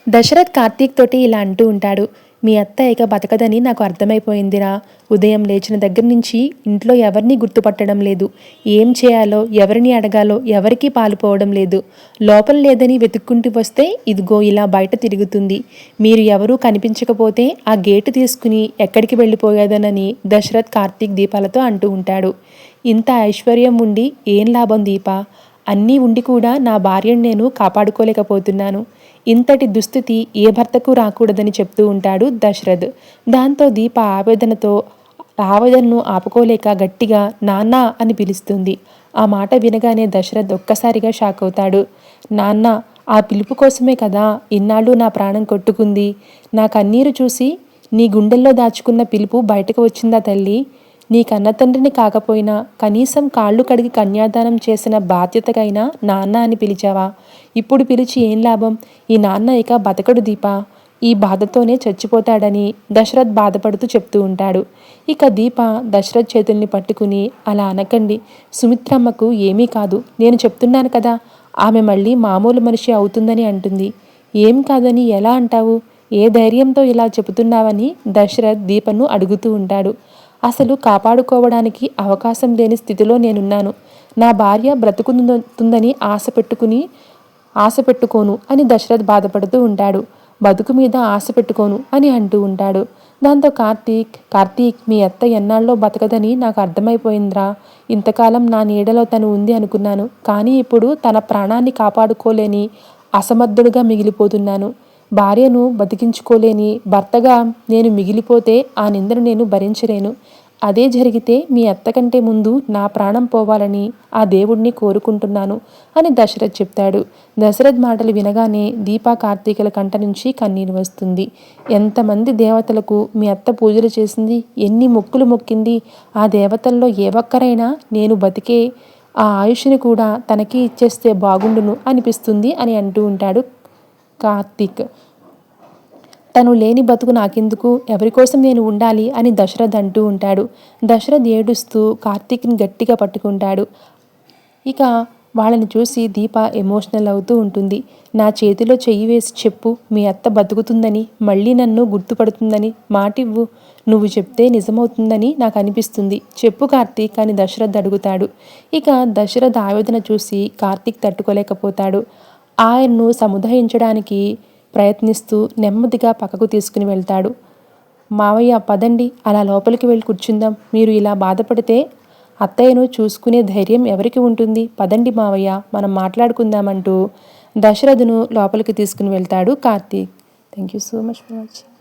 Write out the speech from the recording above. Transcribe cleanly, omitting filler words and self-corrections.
దశరథ్ కార్తీక్ తోటి ఇలా అంటూ ఉంటాడు. మీ అత్త ఇక బతకదని నాకు అర్థమైపోయిందిరా. ఉదయం లేచిన దగ్గర నుంచి ఇంట్లో ఎవరిని గుర్తుపట్టడం లేదు. ఏం చేయాలో, ఎవరిని అడగాలో ఎవరికీ పాలుపోవడం లేదు. లోపల లేదని వెతుక్కుంటూ వస్తే ఇదిగో ఇలా బయట తిరుగుతుంది. మీరు ఎవరూ కనిపించకపోతే ఆ గేటు తీసుకుని ఎక్కడికి వెళ్ళిపోయేదనని దశరథ్ కార్తీక్ దీపాలతో అంటూ ఉంటాడు. ఇంత ఐశ్వర్యం ఉండి ఏం లాభం దీపా? అన్నీ ఉండి కూడా నా భార్యను నేను కాపాడుకోలేకపోతున్నాను. ఇంతటి దుస్థితి ఏ భర్తకు రాకూడదని చెప్తూ ఉంటాడు దశరథ్. దాంతో దీప ఆవేదనను ఆపుకోలేక గట్టిగా నాన్న అని పిలుస్తుంది. ఆ మాట వినగానే దశరథ్ ఒక్కసారిగా షాక్ అవుతాడు. నాన్న, ఆ పిలుపు కోసమే కదా ఇన్నాళ్ళు నా ప్రాణం కొట్టుకుంది. నా కన్నీరు చూసి నీ గుండెల్లో దాచుకున్న పిలుపు బయటకు వచ్చిందా తల్లి? నీ కన్నతండ్రిని కాకపోయినా కనీసం కాళ్ళు కడిగి కన్యాదానం చేసిన బాధ్యతకైనా నాన్న అని పిలిచావా? ఇప్పుడు పిలిచి ఏం లాభం? ఈ నాన్న ఇక బతకడు దీపా. ఈ బాధతోనే చచ్చిపోతాడని దశరథ్ బాధపడుతూ చెప్తూ ఉంటాడు. ఇక దీప దశరథ్ చేతుల్ని పట్టుకుని అలా అనకండి, సుమిత్రమ్మకు ఏమీ కాదు, నేను చెప్తున్నాను కదా, ఆమె మళ్ళీ మామూలు మనిషి అవుతుందని అంటుంది. ఏం కాదని ఎలా అంటావు? ఏ ధైర్యంతో ఇలా చెబుతున్నావని దశరథ్ దీపను అడుగుతూ ఉంటాడు. అసలు కాపాడుకోవడానికి అవకాశం లేని స్థితిలో నేనున్నాను. నా భార్య బ్రతుకుతుందని ఆశ పెట్టుకోను అని దశరథ్ బాధపడుతూ ఉంటాడు. బతుకు మీద ఆశ పెట్టుకోను అని అంటూ ఉంటాడు. దాంతో కార్తీక్ మీ అత్త ఎన్నాళ్ళలో బతకదని నాకు అర్థమైపోయిందిరా. ఇంతకాలం నా నీడలో తను ఉంది అనుకున్నాను. కానీ ఇప్పుడు తన ప్రాణాన్ని కాపాడుకోలేని అసమర్థుడుగా మిగిలిపోతున్నాను. భార్యను బతికించుకోలేని భర్తగా నేను మిగిలిపోతే ఆ నిందను నేను భరించలేను. అదే జరిగితే మీ అత్త కంటే ముందు నా ప్రాణం పోవాలని ఆ దేవుణ్ణి కోరుకుంటున్నాను అని దశరథ్ చెప్తాడు. దశరథ్ మాటలు వినగానే దీపా కార్తీకుల కంట నుంచి కన్నీరు వస్తుంది. ఎంతమంది దేవతలకు మీ అత్త పూజలు చేసింది, ఎన్ని మొక్కులు మొక్కింది. ఆ దేవతల్లో ఏ ఒక్కరైనా నేను బతికే ఆ ఆయుష్ని కూడా తనకి ఇచ్చేస్తే బాగుండును అనిపిస్తుంది అని అంటూ ఉంటాడు కార్తీక్. తను లేని బతుకు నాకెందుకు, ఎవరికోసం నేను ఉండాలి అని దశరథ్ అంటూ ఉంటాడు. దశరథ్ ఏడుస్తూ కార్తీక్ని గట్టిగా పట్టుకుంటాడు. ఇక వాళ్ళని చూసి దీప ఎమోషనల్ అవుతూ ఉంటుంది. నా చేతిలో చెయ్యి వేసి చెప్పు, మీ అత్త బతుకుతుందని, మళ్ళీ నన్ను గుర్తుపడుతుందని మాటివ్వు. నువ్వు చెప్తే నిజమవుతుందని నాకు అనిపిస్తుంది. చెప్పు కార్తీక్ అని దశరథ్ అడుగుతాడు. ఇక దశరథ్ ఆవేదన చూసి కార్తీక్ తట్టుకోలేకపోతాడు. ఆయన్ను సముదాయించడానికి ప్రయత్నిస్తూ నెమ్మదిగా పక్కకు తీసుకుని వెళ్తాడు. మావయ్య పదండి, అలా లోపలికి వెళ్ళి కూర్చుందాం. మీరు ఇలా బాధపడితే అత్తయ్యను చూసుకునే ధైర్యం ఎవరికి ఉంటుంది? పదండి మావయ్య, మనం మాట్లాడుకుందామంటూ దశరథును లోపలికి తీసుకుని వెళ్తాడు Karthik. Thank you so much for watching.